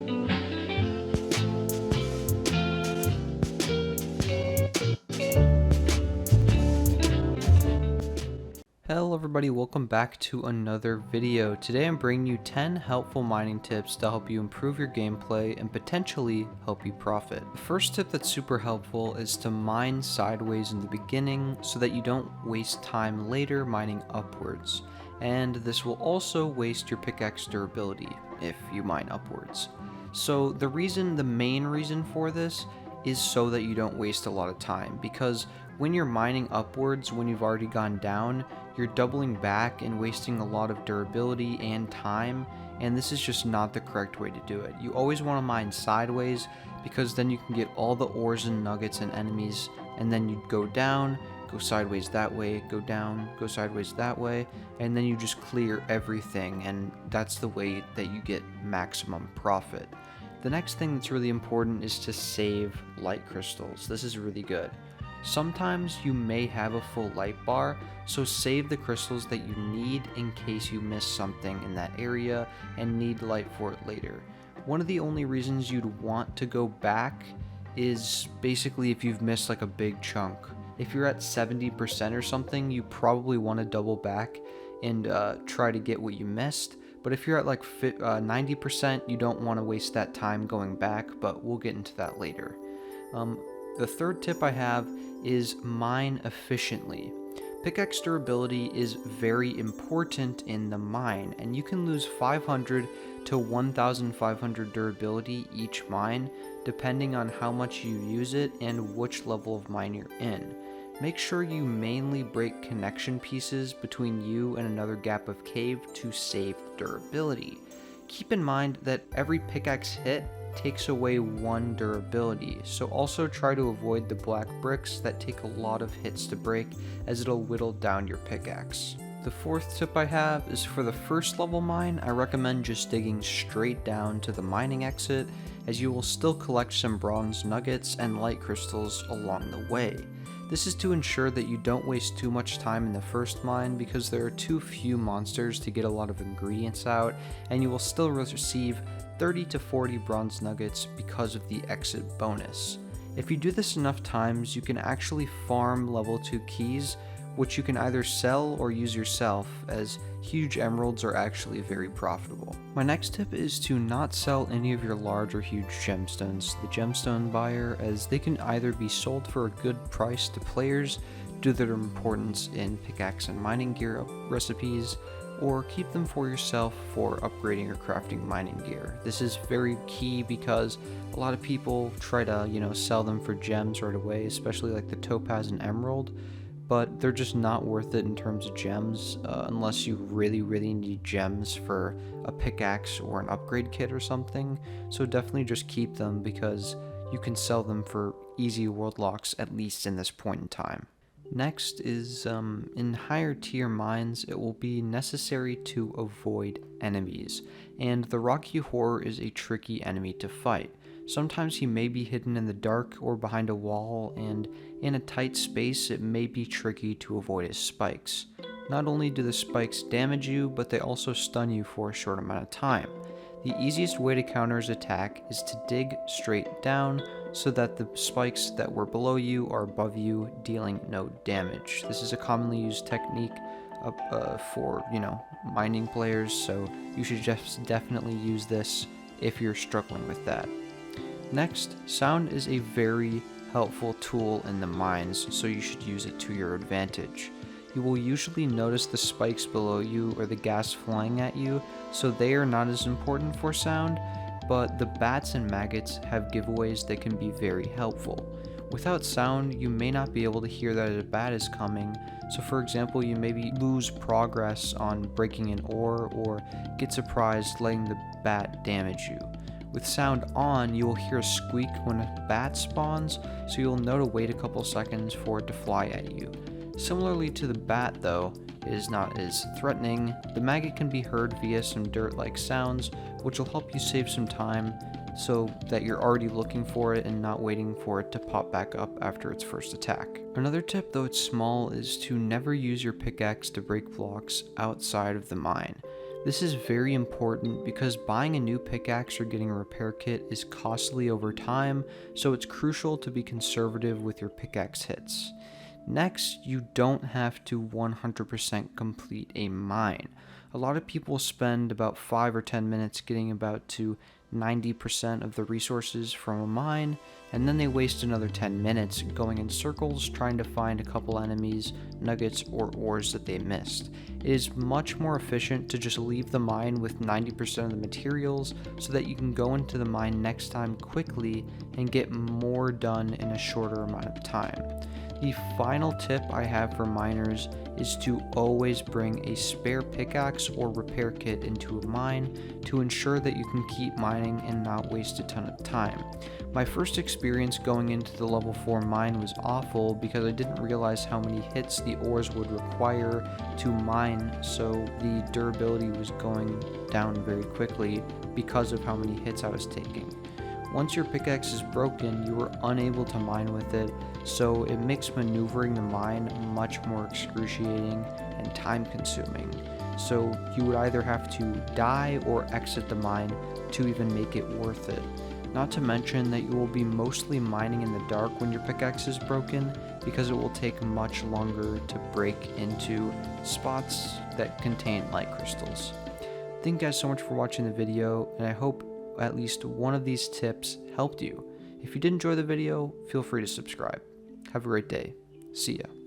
Hello everybody, welcome back to another video. Today I'm bringing you 10 helpful mining tips to help you improve your gameplay and potentially help you profit. The first tip that's super helpful is to mine sideways in the beginning so that you don't waste time later mining upwards. And this will also waste your pickaxe durability if you mine upwards. So the main reason for this is so that you don't waste a lot of time, because when you're mining upwards, when you've already gone down, you're doubling back and wasting a lot of durability and time, and this is just not the correct way to do it. You always want to mine sideways, because then you can get all the ores and nuggets and enemies, and then you go down, go sideways that way, go down, go sideways that way, and then you just clear everything, and that's the way that you get maximum profit. The next thing that's really important is to save light crystals. This is really good. Sometimes you may have a full light bar, so save the crystals that you need in case you miss something in that area and need light for it later. One of the only reasons you'd want to go back is basically if you've missed like a big chunk. If you're at 70% or something, you probably want to double back and try to get what you missed. But if you're at like 90%, you don't want to waste that time going back, but we'll get into that later. The third tip I have is mine efficiently. Pickaxe durability is very important in the mine, and you can lose 500 to 1500 durability each mine, depending on how much you use it and which level of mine you're in. Make sure you mainly break connection pieces between you and another gap of cave to save durability. Keep in mind that every pickaxe hit takes away 1 durability, so also try to avoid the black bricks that take a lot of hits to break, as it'll whittle down your pickaxe. The fourth tip I have is for the first level mine. I recommend just digging straight down to the mining exit, as you will still collect some bronze nuggets and light crystals along the way. This is to ensure that you don't waste too much time in the first mine, because there are too few monsters to get a lot of ingredients out, and you will still receive 30 to 40 bronze nuggets because of the exit bonus. If you do this enough times, you can actually farm level 2 keys, which you can either sell or use yourself, as huge emeralds are actually very profitable. My next tip is to not sell any of your large or huge gemstones to the gemstone buyer, as they can either be sold for a good price to players due to their importance in pickaxe and mining gear recipes, or keep them for yourself for upgrading or crafting mining gear. This is very key because a lot of people try to, sell them for gems right away, especially like the topaz and emerald, but they're just not worth it in terms of gems unless you really need gems for a pickaxe or an upgrade kit or something. So definitely just keep them, because you can sell them for easy world locks, at least in this point in time. Next is, in higher tier mines, it will be necessary to avoid enemies, and the Rocky Horror is a tricky enemy to fight. Sometimes he may be hidden in the dark or behind a wall, and in a tight space it may be tricky to avoid his spikes. Not only do the spikes damage you, but they also stun you for a short amount of time. The easiest way to counter his attack is to dig straight down, so that the spikes that were below you are above you, dealing no damage. This is a commonly used technique for, mining players, so you should just definitely use this if you're struggling with that. Next, sound is a very helpful tool in the mines, so you should use it to your advantage. You will usually notice the spikes below you or the gas flying at you, so they are not as important for sound, but the bats and maggots have giveaways that can be very helpful. Without sound, you may not be able to hear that a bat is coming, so for example, you maybe lose progress on breaking an ore or get surprised letting the bat damage you. With sound on, you will hear a squeak when a bat spawns, so you'll know to wait a couple seconds for it to fly at you. Similarly to the bat though, it is not as threatening. The maggot can be heard via some dirt-like sounds, which will help you save some time so that you're already looking for it and not waiting for it to pop back up after its first attack. Another tip, though it's small, is to never use your pickaxe to break blocks outside of the mine. This is very important because buying a new pickaxe or getting a repair kit is costly over time, so it's crucial to be conservative with your pickaxe hits. Next, you don't have to 100% complete a mine. A lot of people spend about 5 or 10 minutes getting about to 90% of the resources from a mine, and then they waste another 10 minutes going in circles trying to find a couple enemies, nuggets, or ores that they missed. It is much more efficient to just leave the mine with 90% of the materials so that you can go into the mine next time quickly and get more done in a shorter amount of time. The final tip I have for miners is to always bring a spare pickaxe or repair kit into a mine to ensure that you can keep mining and not waste a ton of time. My first experience going into the level 4 mine was awful because I didn't realize how many hits the ores would require to mine, so the durability was going down very quickly because of how many hits I was taking. Once your pickaxe is broken, you are unable to mine with it, so it makes maneuvering the mine much more excruciating and time consuming. So you would either have to die or exit the mine to even make it worth it. Not to mention that you will be mostly mining in the dark when your pickaxe is broken, because it will take much longer to break into spots that contain light crystals. Thank you guys so much for watching the video, and I hope at least one of these tips helped you. If you did enjoy the video, feel free to subscribe. Have a great day. See ya.